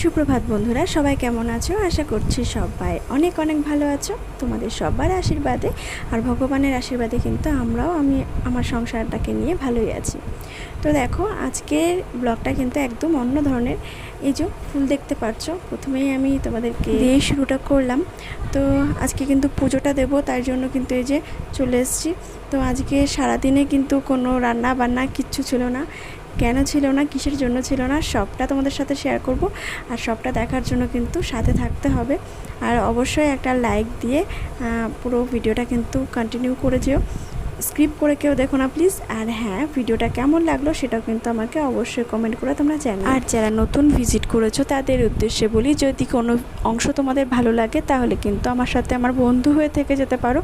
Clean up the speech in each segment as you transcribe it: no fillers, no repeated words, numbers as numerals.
সুপ্রভাত বন্ধুরা, সবাই কেমন আছো? আশা করছি সবাই অনেক অনেক ভালো আছো। তোমাদের সবার আশীর্বাদে আর ভগবানের আশীর্বাদে কিন্তু আমি আমার সংসারটাকে নিয়ে ভালোই আছি। তো দেখো, আজকের ব্লগটা কিন্তু একদম অন্য ধরনের। এই যে ফুল দেখতে পাচ্ছ, প্রথমেই আমি তোমাদেরকে দিয়ে শুরুটা করলাম। তো আজকে কিন্তু পুজোটা দেবো, তার জন্য কিন্তু এই যে চলে এসেছি। তো আজকে সারাদিনে কিন্তু কোনো রান্না বান্না কিচ্ছু ছিল না। কেন ছিল না, কিসের জন্য ছিল না, সবটা তোমাদের সাথে শেয়ার করব। আর সবটা দেখার জন্য কিন্তু সাথে থাকতে হবে। আর অবশ্যই একটা লাইক দিয়ে পুরো ভিডিওটা কিন্তু কন্টিনিউ করে যেও, স্ক্রিপ্ট করে কেউ দেখো না প্লিজ। আর হ্যাঁ, ভিডিওটা কেমন লাগলো সেটাও কিন্তু আমাকে অবশ্যই কমেন্ট করে তোমরা জানাও। আর যারা নতুন ভিজিট করেছো তাদের উদ্দেশ্যে বলি, যদি কোনো অংশ তোমাদের ভালো লাগে তাহলে কিন্তু আমার সাথে আমার বন্ধু হয়ে থেকে যেতে পারো।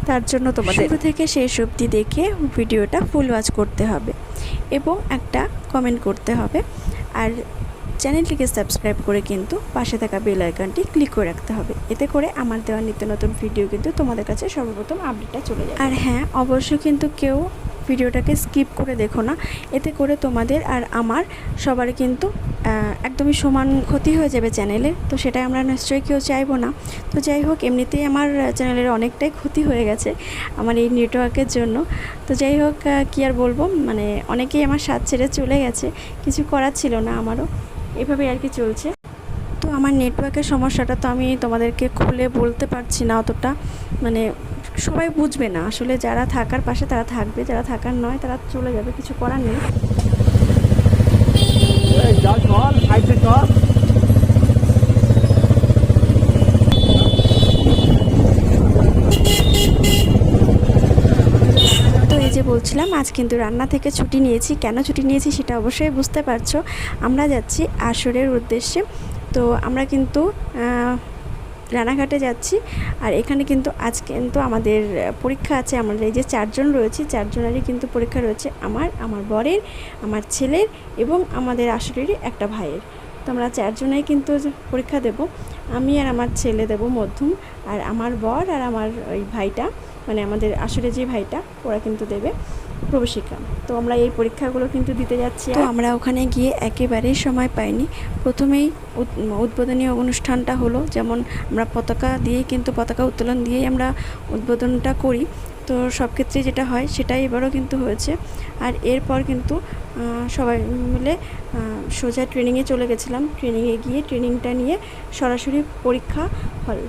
তার জন্য তোমাদের শুরু থেকে শেষ অবধি দেখে ভিডিওটা ফুল ওয়াচ করতে হবে এবং একটা কমেন্ট করতে হবে। আর চ্যানেলটিকে সাবস্ক্রাইব করে কিন্তু পাশে থাকা বেল আইকনটি ক্লিক করে রাখতে হবে। এতে করে আমার দেওয়া নিত্য নতুন ভিডিও কিন্তু তোমাদের কাছে সর্বপ্রথম আপডেটটা চলে যায়। আর হ্যাঁ, অবশ্যই কিন্তু কেউ ভিডিওটাকে স্কিপ করে দেখো না, এতে করে তোমাদের আর আমার সবার কিন্তু একদমই সমান ক্ষতি হয়ে যাবে চ্যানেলের। তো সেটাই আমরা নিশ্চয়ই কেউ চাইবো না। তো যাই হোক, এমনিতেই আমার চ্যানেলের অনেকটাই ক্ষতি হয়ে গেছে আমার এই নেটওয়ার্কের জন্য। তো যাই হোক, কী আর বলবো, মানে অনেকেই আমার সাথ ছেড়ে চলে গেছে, কিছু করার ছিল না আমারও, এভাবেই আর কি চলছে। তো আমার নেটওয়ার্কের সমস্যাটা তো আমি তোমাদেরকে খুলে বলতে পারছি না অতটা, মানে সবাই বুঝবে না আসলে। যারা থাকার পাশে তারা থাকবে, যারা থাকার নয় তারা চলে যাবে, কিছু করার নেই। যে বলছিলাম, আজ কিন্তু রান্না থেকে ছুটি নিয়েছি। কেন ছুটি নিয়েছি সেটা অবশ্যই বুঝতে পারছো। আমরা যাচ্ছি আসরের উদ্দেশ্যে। তো আমরা কিন্তু রানাঘাটে যাচ্ছি। আর এখানে কিন্তু আজ কিন্তু আমাদের পরীক্ষা আছে। আমরা এই যে 4 জন রয়েছি, 4 জনেরই কিন্তু পরীক্ষা রয়েছে, আমার বরের, আমার ছেলের এবং আমাদের আসরেরই একটা ভাইয়ের। তো আমরা 4 জনেই কিন্তু পরীক্ষা দেব। আমি আর আমার ছেলে দেব মধ্যম, আর আমার বর আর আমার ওই ভাইটা, মানে আমাদের আসলে যে ভাইটা, ওরা কিন্তু দেবে প্রবেশিকা। তো আমরা এই পরীক্ষাগুলো কিন্তু দিতে যাচ্ছি। তো আমরা ওখানে গিয়ে একেবারেই সময় পাইনি। প্রথমেই উদ্বোধনী অনুষ্ঠানটা হলো, যেমন আমরা পতাকা উত্তোলন দিয়েই আমরা উদ্বোধনটা করি। তো সব ক্ষেত্রে যেটা হয় সেটাই এবারও কিন্তু হয়েছে। আর এরপর কিন্তু সবাই মিলে সোজা ট্রেনিংয়ে চলে গেছিলাম। ট্রেনিংয়ে গিয়ে ট্রেনিংটা নিয়ে সরাসরি পরীক্ষা হল।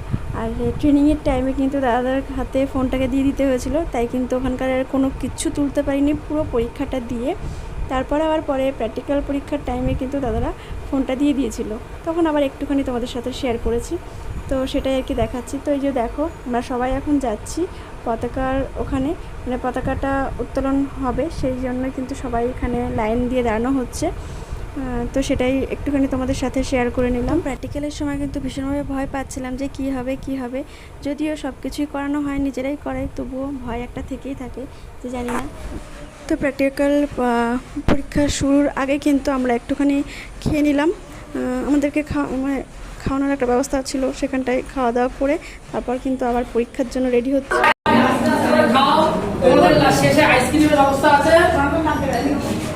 আর ট্রেনিংয়ের টাইমে কিন্তু দাদার হাতে ফোনটাকে দিয়ে দিতে হয়েছিল, তাই কিন্তু ওখানকার আর কোনো কিচ্ছু তুলতে পারিনি পুরো পরীক্ষাটা দিয়ে। তারপর আবার পরে প্র্যাকটিক্যাল পরীক্ষার টাইমে কিন্তু দাদারা ফোনটা দিয়ে দিয়েছিল, তখন আবার একটুখানি তোমাদের সাথে শেয়ার করেছি। তো সেটাই আর কি দেখাচ্ছি। তো এই যে দেখো, আমরা সবাই এখন যাচ্ছি পতাকার ওখানে, মানে পতাকাটা উত্তোলন হবে, সেই জন্য কিন্তু সবাই এখানে লাইন দিয়ে দাঁড়ানো হচ্ছে। তো সেটাই একটুখানি তোমাদের সাথে শেয়ার করে নিলাম। প্র্যাকটিক্যালের সময় কিন্তু ভীষণভাবে ভয় পাচ্ছিলাম যে কী হবে। যদিও সব কিছুই করানো হয়, নিজেরাই করাই, তবুও ভয় একটা থেকেই থাকে যে জানি না। তো প্র্যাকটিক্যাল পরীক্ষা শুরুর আগে কিন্তু আমরা একটুখানি খেয়ে নিলাম। আমাদেরকে খাওয়ানোর একটা ব্যবস্থা ছিল, সেখানটায় খাওয়া দাওয়া করে তারপর কিন্তু আবার পরীক্ষার জন্য রেডি হচ্ছে। শেষে আইসক্রিমের ব্যবস্থা আছে,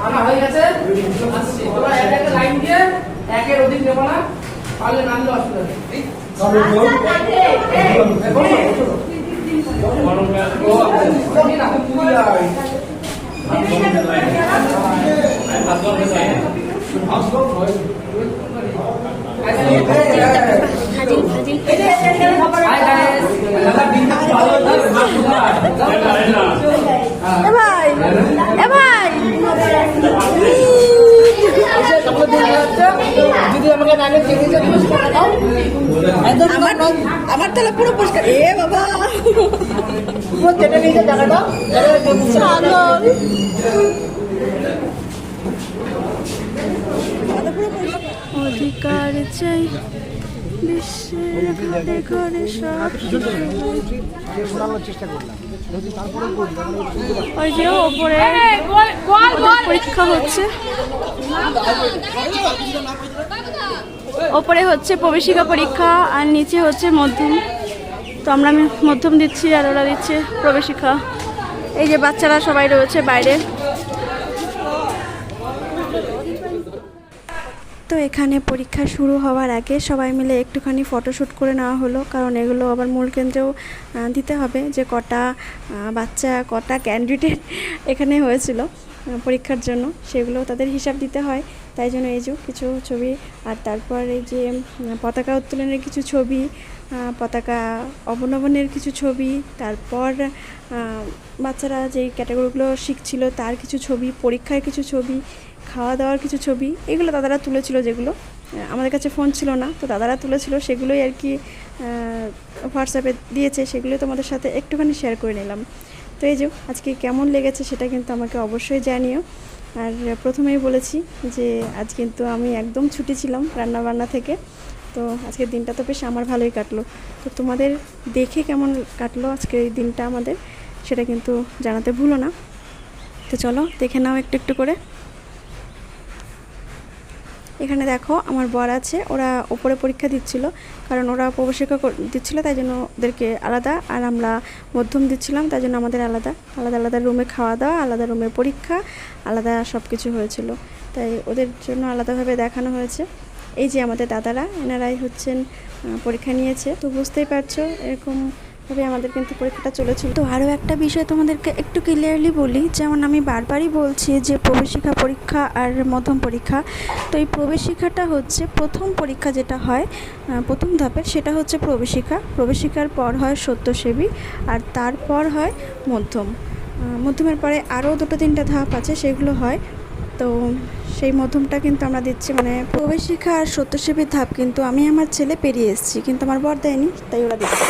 আমরা হয়ে গেছে। তোমরা একটা লাইন দিয়ে একের অধিক নেব না, পারলে নামলে অসুবিধা নেই। আমার তাহলে পুরো পরিষ্কার। এ বাবা, অধিকার চাই বিশ্বের ঘরে ঘরে সব। ওই যে ওপরে পরীক্ষা হচ্ছে, ওপরে হচ্ছে প্রবেশিকা পরীক্ষা আর নিচে হচ্ছে মধ্যম। তো আমরা মধ্যম দিচ্ছি আর ওরা দিচ্ছে প্রবেশিকা। এই যে বাচ্চারা সবাই রয়েছে বাইরে। তো এখানে পরীক্ষা শুরু হওয়ার আগে সবাই মিলে একটুখানি ফটোশ্যুট করে নেওয়া হলো, কারণ এগুলো আবার মূল কেন্দ্রেও দিতে হবে যে কটা বাচ্চা কটা ক্যান্ডিডেট এখানে হয়েছিল পরীক্ষার জন্য, সেগুলো তাদের হিসাব দিতে হয়। তাই জন্য এই যে কিছু ছবি, আর তারপর এই যে পতাকা উত্তোলনের কিছু ছবি, পতাকা অবনমনের কিছু ছবি, তারপর বাচ্চারা যেই ক্যাটাগরিগুলো শিখছিল তার কিছু ছবি, পরীক্ষার কিছু ছবি, খাওয়া দাওয়ার কিছু ছবি, এগুলো দাদারা তুলেছিল, যেগুলো আমাদের কাছে ফোন ছিল না, তো দাদারা তুলেছিল, সেগুলোই আর কি হোয়াটসঅ্যাপে দিয়েছে, সেগুলোই তোমাদের সাথে একটুখানি শেয়ার করে নিলাম। তো এই যে আজকে কেমন লেগেছে সেটা কিন্তু আমাকে অবশ্যই জানিও। আর প্রথমেই বলেছি যে আজ কিন্তু আমি একদম ছুটি ছিলাম রান্নাবান্না থেকে, তো আজকের দিনটা তো বেশ আমার ভালোই কাটলো। তো তোমাদের দেখে কেমন কাটলো আজকের এই দিনটা আমাদের, সেটা কিন্তু জানাতে ভুলো না। তো চলো দেখে নাও একটু একটু করে। এখানে দেখো আমার বর আছে, ওরা ওপরে পরীক্ষা দিচ্ছিল, কারণ ওরা প্রবেশিকা দিচ্ছিল, তাই জন্য ওদেরকে আলাদা, আর আমরা মধ্যম দিচ্ছিলাম, তাই জন্য আমাদের আলাদা আলাদা আলাদা রুমে খাওয়া দাওয়া, আলাদা রুমে পরীক্ষা, আলাদা সব কিছু হয়েছিল, তাই ওদের জন্য আলাদাভাবে দেখানো হয়েছে। এই যে আমাদের দাদারা, এনারাই হচ্ছেন পরীক্ষা নিয়েছে, তো বুঝতেই পারছো এরকম ভাবে আমাদের কিন্তু পরীক্ষাটা চলেছিল। তো আরও একটা বিষয় তোমাদেরকে একটু ক্লিয়ারলি বলি, যেমন আমি বারবারই বলছি যে প্রবেশিকা পরীক্ষা আর মধ্যম পরীক্ষা, তো এই প্রবেশিকাটা হচ্ছে প্রথম পরীক্ষা যেটা হয় প্রথম ধাপের, সেটা হচ্ছে প্রবেশিকা। প্রবেশিকার পর হয় সত্যসেবী, আর তারপর হয় মধ্যম। মধ্যমের পরে আরও দুটো তিনটা ধাপ আছে, সেগুলো হয়। তো সেই মধ্যমটা কিন্তু আমরা দিচ্ছি, মানে প্রবেশিকা আর সত্যসেবীর ধাপ কিন্তু আমি আমার ছেলে পেরিয়ে এসেছি, কিন্তু আমার বর দেয়নি, তাই ওরা দিচ্ছে।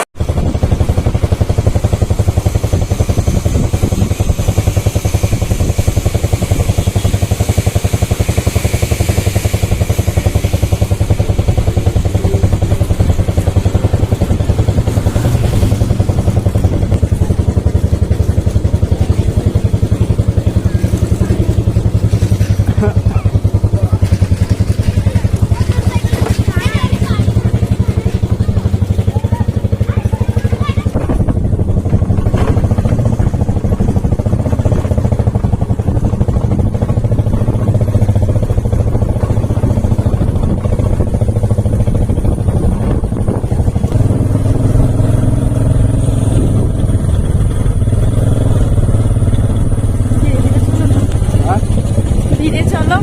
ধীরে চলো,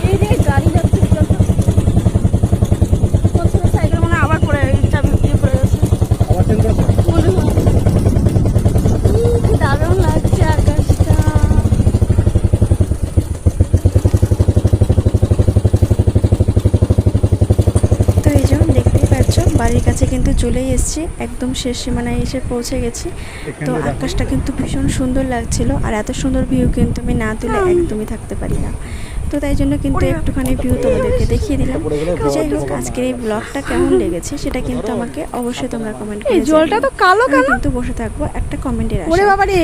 এই রে গাড়ি যাচ্ছে, সাইকেল মনে আবার পড়ে চাবি পড়ে গেছে, মনে হয় দারুণ লাগছে আকাশটা। তো এই জন্য দেখতেই পাচ্ছ বাড়ির কাছে কিন্তু চলেই এসেছি, একদম শেষ সীমানায় এসে পৌঁছে গেছি। তো আকাশটা কিন্তু ভীষণ সুন্দর লাগছিল, আর এত সুন্দর ভিউ কিন্তু আমি না তুলে একদমই থাকতে পারি না, তো তাই জন্য কিন্তু একটুখানি ভিউ তোমাদেরকে দেখিয়ে দিলাম। যাই হোক, আজকের এই ব্লগটা কেমন লেগেছে সেটা কিন্তু আমাকে অবশ্যই তোমরা কমেন্ট করে জানিও। জলটা তো কালো কালো, কিন্তু বসে থাকবো একটা কমেন্টের আশায়। ওরে বাবা রে,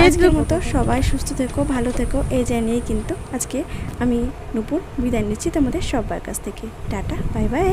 আজকের মতো সবাই সুস্থ থেকো, ভালো থেকো, এই জানিয়েই কিন্তু আজকে আমি নূপুর বিদায় নিচ্ছি তোমাদের সবার কাছ থেকে। Tata, bye bye.